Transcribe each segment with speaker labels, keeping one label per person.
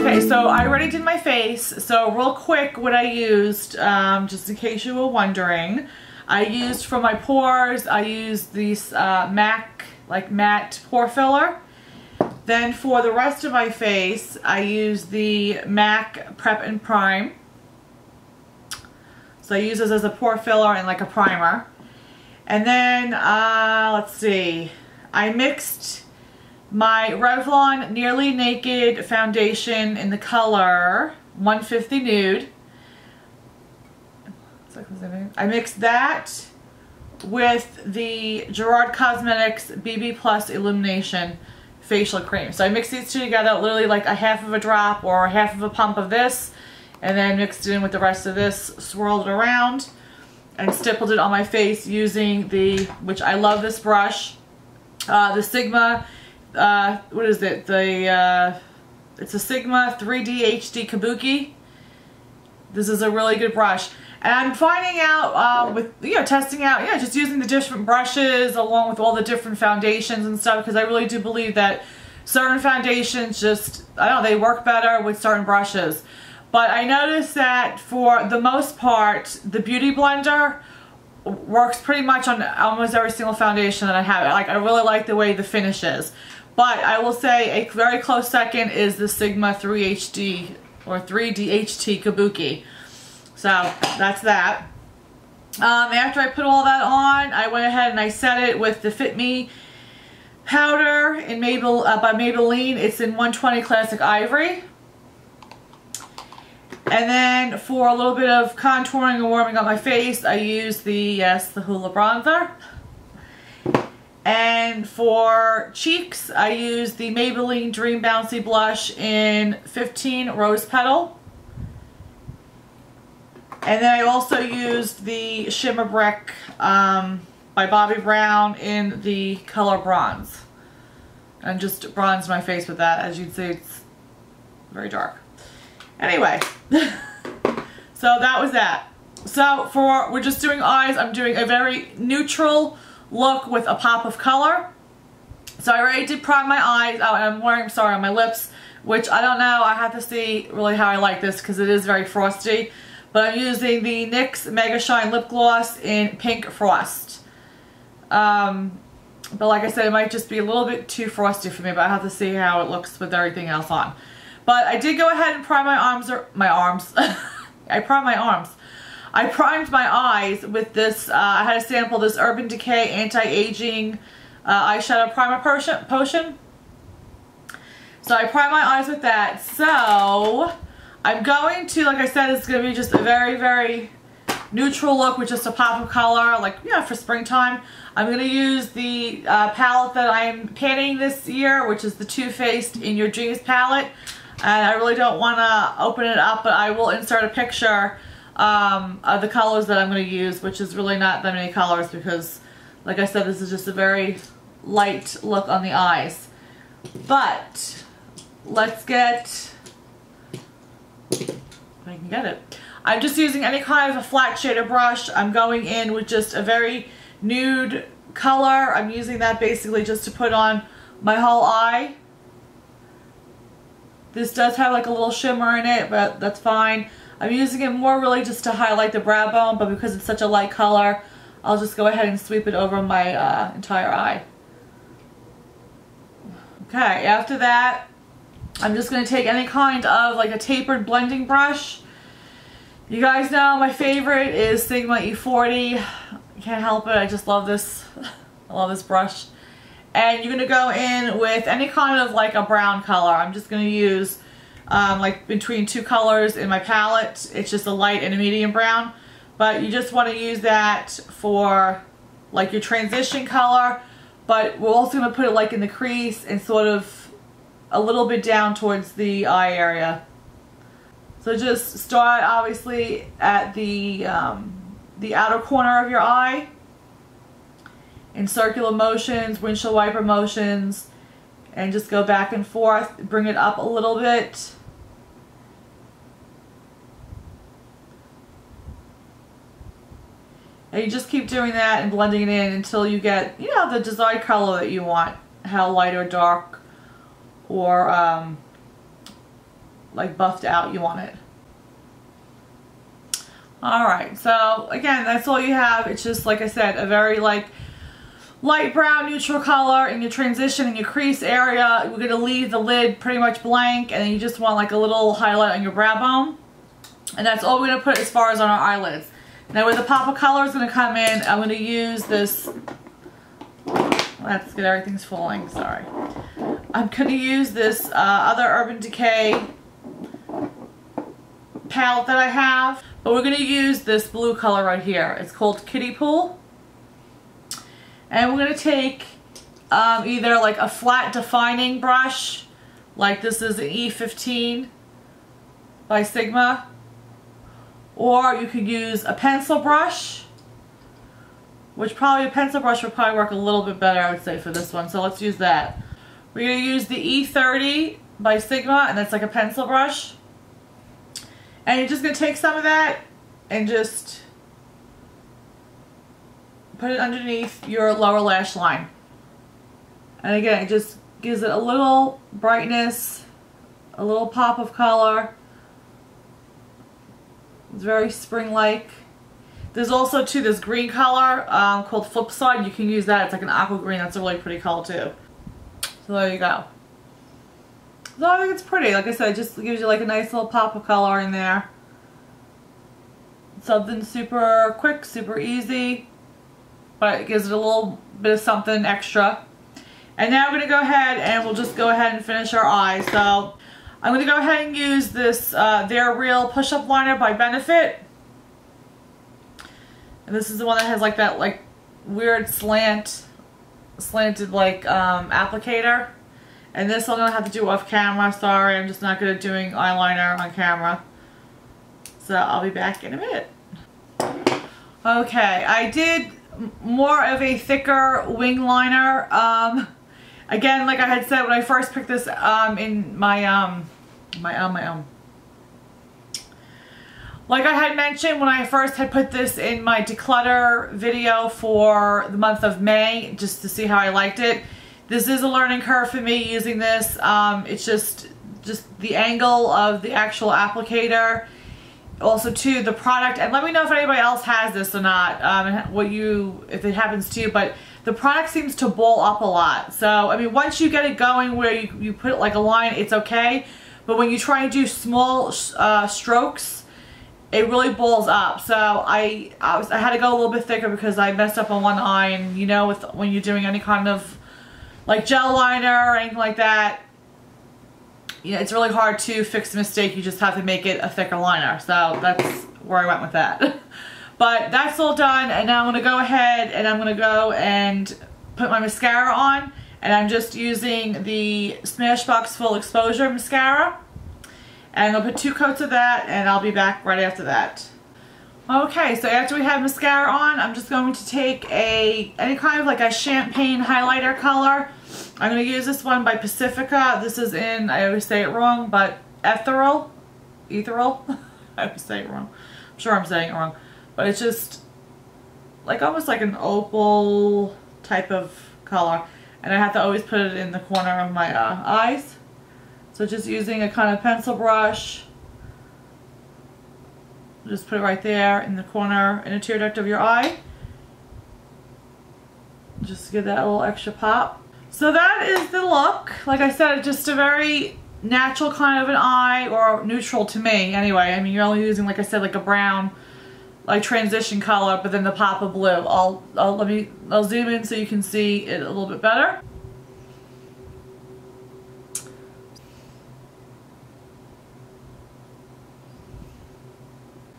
Speaker 1: Okay, so I already did my face, so real quick what I used, just in case you were wondering, I used for my pores, I used these MAC, like matte pore filler. Then for the rest of my face, I used the MAC Prep and Prime. So I use this as a pore filler and like a primer. And then, let's see, I mixed my Revlon Nearly Naked foundation in the color 150 Nude. I mixed that with the Gerard Cosmetics BB Plus Illumination facial cream. So I mixed these two together, literally like a half of a drop or half of a pump of this, and then mixed it in with the rest of this, swirled it around, and stippled it on my face using the, which I love this brush, the Sigma, what is it? It's a Sigma 3D HD Kabuki. This is a really good brush. And I'm finding out with, testing out, just using the different brushes along with all the different foundations and stuff, because I really do believe that certain foundations just, I don't know, they work better with certain brushes. But I noticed that for the most part, the Beauty Blender works pretty much on almost every single foundation that I have. Like, I really like the way the finish is. But I will say a very close second is the Sigma 3HD or 3DHT Kabuki. So that's that. After I put all that on, I went ahead and I set it with the Fit Me powder in by Maybelline. It's in 120 Classic Ivory. And then for a little bit of contouring and warming up my face, I used the Hoola bronzer. And for cheeks, I used the Maybelline Dream Bouncy blush in 15 Rose Petal. And then I also used the Shimmer Brick by Bobbi Brown in the color Bronze. And just bronzed my face with that. As you'd see, it's very dark. Anyway, so that was that. So we're just doing eyes. I'm doing a very neutral look with a pop of color. So I already did prime my eyes. Oh, and I'm wearing, sorry, on my lips, which I don't know. I have to see really how I like this because it is very frosty. But I'm using the NYX Mega Shine Lip Gloss in Pink Frost. But like I said, it might just be a little bit too frosty for me, but I have to see how it looks with everything else on. But I did go ahead and prime my arms, I primed my arms. I primed my eyes with this, I had to sample this Urban Decay Anti-Aging Eyeshadow Primer Potion. So I primed my eyes with that. So I'm going to, like I said, it's going to be just a very, very neutral look with just a pop of color, like, for springtime. I'm going to use the palette that I'm panning this year, which is the Too Faced In Your Dreams palette. And I really don't want to open it up, but I will insert a picture of the colors that I'm going to use, which is really not that many colors because, like I said, this is just a very light look on the eyes. But let's get, if I can get it. I'm just using any kind of a flat shader brush. I'm going in with just a very nude color. I'm using that basically just to put on my whole eye. This does have like a little shimmer in it, but that's fine. I'm using it more really just to highlight the brow bone, but because it's such a light color, I'll just go ahead and sweep it over my entire eye. Okay, after that, I'm just going to take any kind of like a tapered blending brush. You guys know my favorite is Sigma E40. Can't help it, I just love this. I love this brush. And you're going to go in with any kind of like a brown color. I'm just going to use like between two colors in my palette. It's just a light and a medium brown. But you just want to use that for like your transition color. But we're also going to put it like in the crease and sort of a little bit down towards the eye area. So just start obviously at the outer corner of your eye. In circular motions, windshield wiper motions, and just go back and forth, bring it up a little bit. And you just keep doing that and blending it in until you get, the desired color that you want. How light or dark or like buffed out you want it. Alright, so again, that's all you have. It's just, like I said, a very like light brown neutral color in your transition in your crease area. We're going to leave the lid pretty much blank, and then you just want like a little highlight on your brow bone. And that's all we're going to put as far as on our eyelids. Now where the pop of color is going to come in, I'm going to use this, let's get everything's falling, sorry. I'm going to use this other Urban Decay palette that I have. But we're going to use this blue color right here. It's called Kiddie Pool. And we're going to take either like a flat defining brush, like this is an E15 by Sigma. Or you could use a pencil brush, which probably a pencil brush would probably work a little bit better, I would say, for this one. So let's use that. We're going to use the E30 by Sigma, and that's like a pencil brush. And you're just going to take some of that and just put it underneath your lower lash line. And again, it just gives it a little brightness, a little pop of color. It's very spring-like. There's also too this green color called Flip Side. You can use that. It's like an aqua green. That's a really pretty color too. So there you go. So I think it's pretty. Like I said, it just gives you like a nice little pop of color in there. Something super quick, super easy, but it gives it a little bit of something extra. And now we're going to go ahead and we'll just go ahead and finish our eyes. So I'm going to go ahead and use this They're Real Push-Up Liner by Benefit. And this is the one that has like that like weird slanted like applicator. And this I'm going to have to do off camera. Sorry, I'm just not good at doing eyeliner on camera. So I'll be back in a minute. Okay, I did more of a thicker wing liner. Again, like I had said when I first picked this in my like I had mentioned when I first had put this in my declutter video for the month of May, just to see how I liked it. This is a learning curve for me using this. It's just the angle of the actual applicator. Also too, the product, and let me know if anybody else has this or not, if it happens to you, but the product seems to ball up a lot. So, I mean, once you get it going where you put it like a line, it's okay. But when you try and do small strokes, it really balls up. So I had to go a little bit thicker because I messed up on one eye, and you know, when you're doing any kind of like gel liner or anything like that, you know, it's really hard to fix a mistake. You just have to make it a thicker liner. So that's where I went with that. But that's all done, and now I'm going to go ahead and I'm going to go and put my mascara on. And I'm just using the Smashbox Full Exposure Mascara. And I'll put 2 coats of that, and I'll be back right after that. Okay, so after we have mascara on, I'm just going to take any kind of like a champagne highlighter color. I'm going to use this one by Pacifica. This is in, I always say it wrong, but ethereal. I always say it wrong. I'm sure I'm saying it wrong. But it's just like almost like an opal type of color. And I have to always put it in the corner of my eyes. So just using a kind of pencil brush. Just put it right there in the corner, in the tear duct of your eye. Just to give that a little extra pop. So that is the look. Like I said, just a very natural kind of an eye, or neutral to me anyway. I mean, you're only using, like I said, like a brown, like transition color, but then the pop of blue. I'll zoom in so you can see it a little bit better.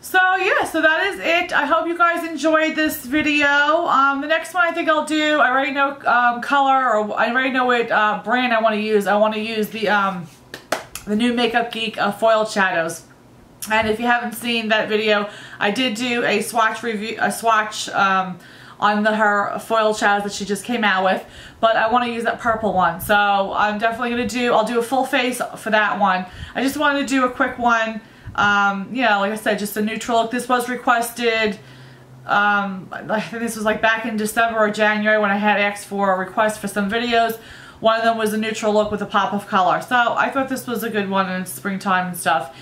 Speaker 1: So yeah, so that is it. I hope you guys enjoyed this video. The next one I think I'll do, I already know color, or I already know what brand I want to use. I want to use the new Makeup Geek foiled shadows. And if you haven't seen that video, I did do a swatch review, on her foiled shadows that she just came out with. But I want to use that purple one, so I'm definitely going to I'll do a full face for that one. I just wanted to do a quick one. You know, like I said, just a neutral look. This was requested, I think this was like back in December or January when I had asked for a request for some videos. One of them was a neutral look with a pop of color. So I thought this was a good one in springtime and stuff.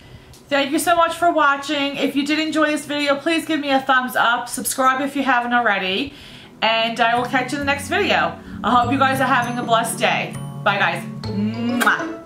Speaker 1: Thank you so much for watching. If you did enjoy this video, please give me a thumbs up. Subscribe if you haven't already. And I will catch you in the next video. I hope you guys are having a blessed day. Bye guys. Mwah.